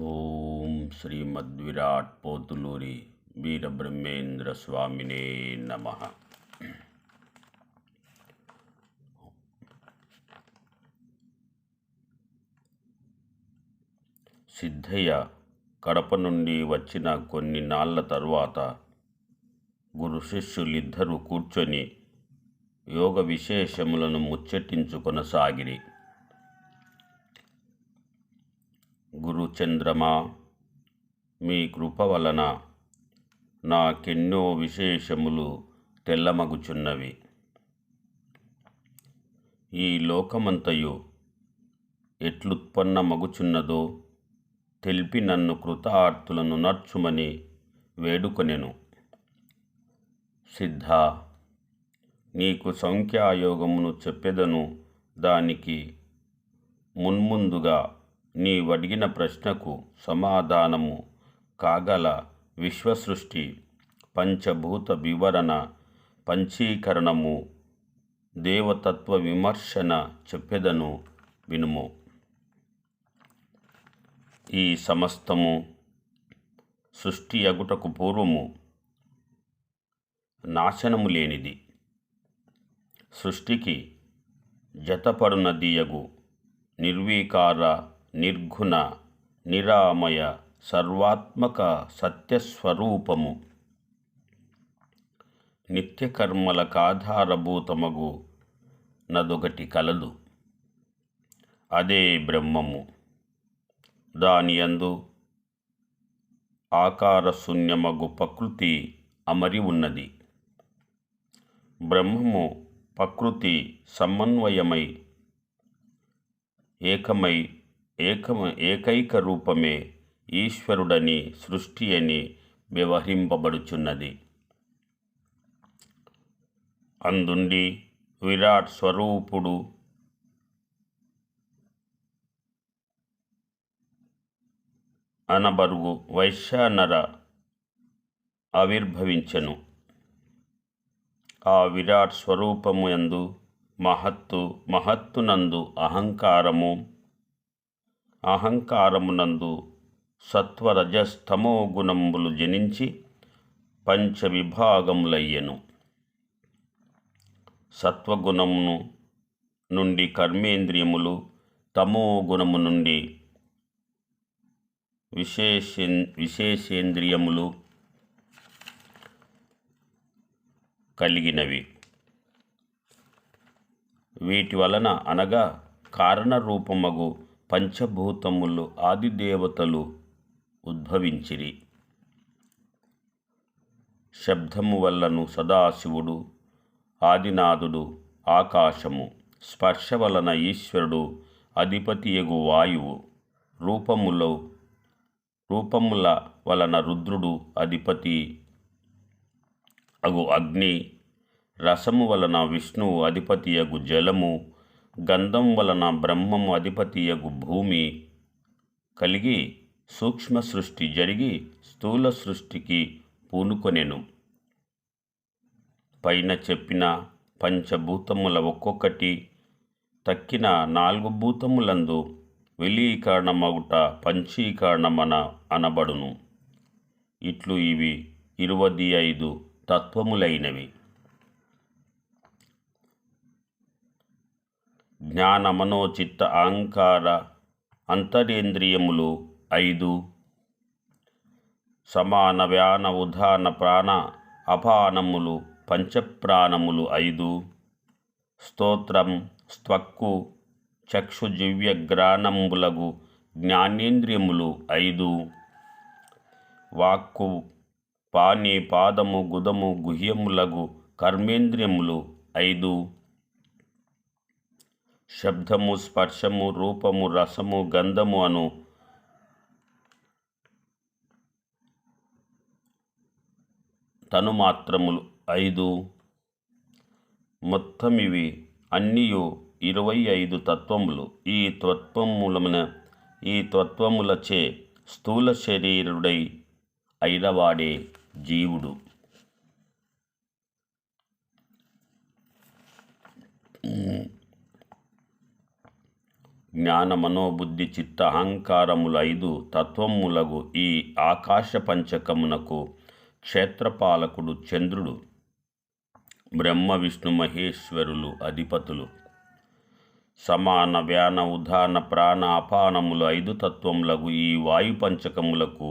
ఓం శ్రీమద్విరాట్ పోతులూరి వీరబ్రహ్మేంద్ర స్వామినే నమః. సిద్ధయ్య కడప నుండి వచ్చిన కొన్ని నాళ్ల తరువాత గురు శిష్యులిద్దరూ కూర్చొని యోగ విశేషములను ముచ్చటించుకొనసాగిరి. గురుచంద్రమా, మీ కృప వలన నాకెన్నో విశేషములు తెల్లమగుచున్నవి. ఈ లోకమంతయు ఎట్లుత్పన్నమగుచున్నదో తెలిపి నన్ను కృతార్థులను నర్చుమని వేడుకొనెను. సిద్ధ, నీకు సంఖ్యాయోగమును చెప్పెదను. దానికి మున్ముందుగా నీవడిగిన ప్రశ్నకు సమాధానము కాగల విశ్వసృష్టి, పంచభూత వివరణ, పంచీకరణము, దేవతత్వ విమర్శన చెప్పెదను వినుము. ఈ సమస్తము సృష్టి అగుటకు పూర్వము నాశనము లేనిది. సృష్టికి జతపడునదియగు నిర్వికార, నిర్గుణ, నిరామయ, సర్వాత్మక సత్యస్వరూపము నిత్యకర్మలకాధారభూతమగు నదొకటి కలదు. అదే బ్రహ్మము. దానియందు ఆకారశూన్యమగు ప్రకృతి అమరి ఉన్నది. బ్రహ్మము ప్రకృతి సమన్వయమై ఏకైక రూపమే ఈశ్వరుడని, సృష్టి అని వ్యవహరింపబడుచున్నది. అందుండి విరాట్ స్వరూపుడు అనబరుగు వైశ్వానర ఆవిర్భవించెను. ఆ విరాట్ స్వరూపము యందు మహత్తునందు అహంకారమునందు సత్వరజస్తమో గుణములు జనించి పంచవిభాగములయ్యెను. సత్వగుణము నుండి కర్మేంద్రియములు, తమో గుణము నుండి విశేషేంద్రియములు కలిగినవి. వీటి వలన అనగా కారణరూపమగు పంచభూతములు ఆదిదేవతలు ఉద్భవించిరి. శబ్దము వల్లను సదాశివుడు, ఆదినాథుడు, ఆకాశము, స్పర్శ వలన ఈశ్వరుడు, అధిపతియగు వాయువు, రూపముల వలన రుద్రుడు, అధిపతి అగు అగ్ని, రసము వలన విష్ణువు, అధిపతియగు జలము, గంధం వలన బ్రహ్మము, అధిపతియగు భూమి కలిగి సూక్ష్మ సృష్టి జరిగి స్థూల సృష్టికి పూనుకొనెను. పైన చెప్పిన పంచభూతముల ఒక్కొక్కటి తక్కిన 4 భూతములందు విలీకరణమగుట పంచీకరణమన అనబడును. ఇట్లు ఇవి 25 తత్వములైనవి. జ్ఞాన, మనోచిత్త, అహంకార అంతరేంద్రియములు 5, సమాన, వ్యాన, ఉదాన, ప్రాణ, అపానములు పంచప్రాణములు 5, స్తోత్రం, స్త్వక్కు, చక్షు, జివ్య, గ్రాణంబులగు జ్ఞానేంద్రియములు 5, వాక్కు, పాణి, పాదము, గుదము, గుహ్యములగు కర్మేంద్రియములు 5, శబ్దము, స్పర్శము, రూపము, రసము, గంధము అను తనుమాత్రములు 5. మొత్తం ఇవి అన్నియు 25 తత్వములు. ఈ తత్వములచే స్థూల శరీరుడై అయినవాడే జీవుడు. జ్ఞాన మనోబుద్ధి చిత్త అహంకారములు 5 తత్వములగు ఈ ఆకాశ పంచకమునకు క్షేత్రపాలకుడు చంద్రుడు, బ్రహ్మ విష్ణు మహేశ్వరులు అధిపతులు. సమాన వ్యాన ఉదాన ప్రాణ అపానములు 5 తత్వములగు ఈ వాయు పంచకములకు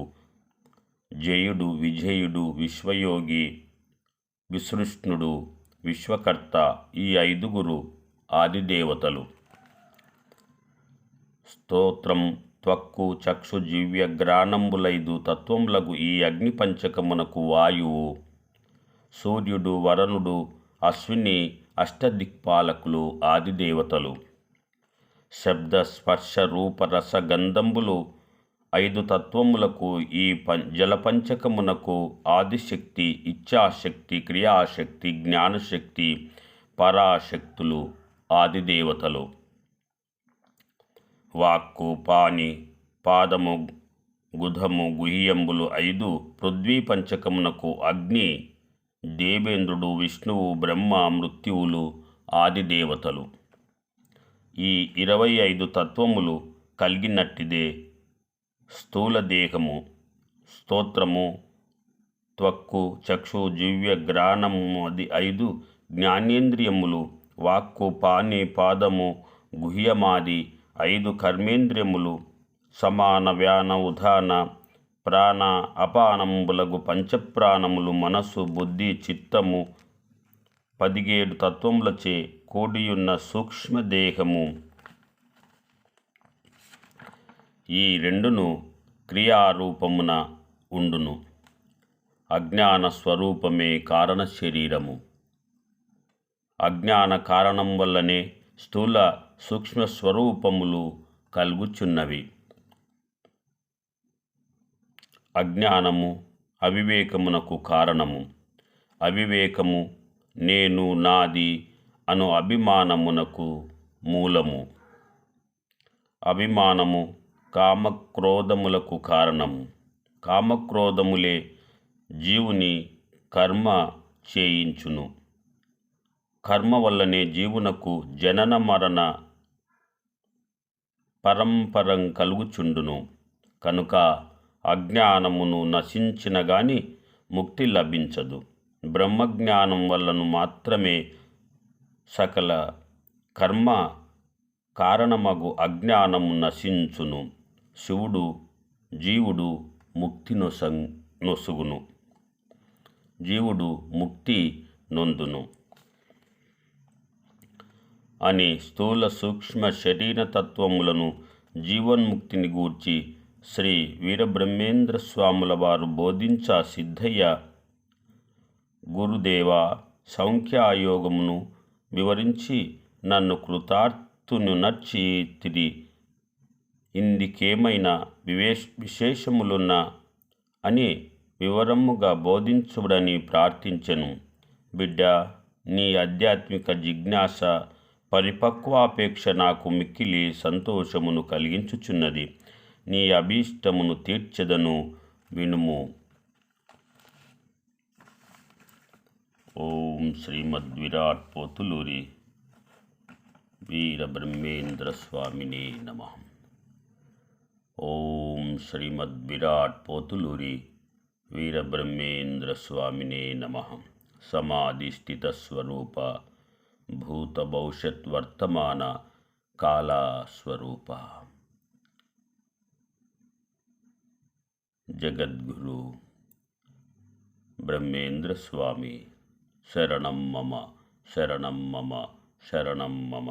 జయుడు, విజయుడు, విశ్వయోగి, విసృష్ణుడు, విశ్వకర్త ఈ 5 ఆదిదేవతలు. స్తోత్రం, త్వక్కు, చక్షు, జివ్య, గ్రాణంబులైదు తత్వములగు ఈ అగ్ని పంచకమునకు వాయువు, సూర్యుడు, వరుణుడు, అశ్విని అష్టదిక్పాలకులు ఆదిదేవతలు. శబ్ద, స్పర్శ, రూప, రస, గంధంబులు 5 తత్వములకు ఈ జలపంచకమునకు ఆదిశక్తి, ఇచ్ఛాశక్తి, క్రియాశక్తి, జ్ఞానశక్తి, పరాశక్తులు ఆదిదేవతలు. వాక్కు, పాని, పాదము, గుధము, గుహ్యంబులు 5 పృథ్వీ పంచకమునకు అగ్ని, దేవేంద్రుడు, విష్ణువు, బ్రహ్మ, మృత్యువులు ఆదిదేవతలు. ఈ 25 తత్వములు కలిగినట్టిదే స్థూల దేహము. స్తోత్రము, త్వక్కు, చక్షు, జివ్య, గ్రాణము 5 జ్ఞానేంద్రియములు, వాక్కు, పాని, పాదము, గుహ్యమాది 5 కర్మేంద్రియములు, సమాన వ్యాన ఉదాన ప్రాణ అపానంబులగు పంచప్రాణములు, మనస్సు, బుద్ధి, చిత్తము 17 తత్వములచే కూడియున్న సూక్ష్మదేహము. ఈ 2 క్రియారూపమున ఉండును. అజ్ఞాన స్వరూపమే కారణ శరీరము. అజ్ఞాన కారణం వల్లనే స్థూల సూక్ష్మ స్వరూపములు కలుగుచున్నవి. అజ్ఞానము అవివేకమునకు కారణము. అవివేకము నేను, నాది అను అభిమానమునకు మూలము. అభిమానము కామక్రోధములకు కారణము. కామక్రోధములే జీవుని కర్మ చేయించును. కర్మ వల్లనే జీవునకు జనన మరణ పరంపరం కలుగుచుండును. కనుక అజ్ఞానమును నశించిన గాని ముక్తి లభించదు. బ్రహ్మజ్ఞానం వల్లను మాత్రమే సకల కర్మ కారణమగు అజ్ఞానము నశించును. శివుడు జీవుడు ముక్తి నొసుగును. జీవుడు ముక్తి నొందును అని స్థూల సూక్ష్మ శరీర తత్వములను జీవన్ముక్తిని గూర్చి శ్రీ వీరబ్రహ్మేంద్ర స్వాముల వారు బోధించా సిద్ధయ్య గురుదేవ సాంఖ్యయోగమును వివరించి నన్ను కృతార్థును నర్చితిరి. ఇందుకేమైనా విశేషములున్న అని వివరముగా బోధించుడని ప్రార్థించెను. బిడ్డ, నీ ఆధ్యాత్మిక జిజ్ఞాస పరిపక్వాపేక్ష నాకు మిక్కిలి సంతోషమును కలిగించుచున్నది. నీ అభీష్టమును తీర్చెదను, వినుము. ఓం శ్రీమద్విరాట్ పోతులూరి వీరబ్రహ్మేంద్ర స్వామినే నమః. ఓం శ్రీమద్విరాట్ పోతులూరి వీరబ్రహ్మేంద్ర స్వామినే నమః. సమాధిస్థిత స్వరూప భూత భవిష్యత్ వర్తమాన కాలస్వరూప జగద్గురు బ్రహ్మేంద్ర స్వామి శరణం మమ శరణం మమ శరణం మమ.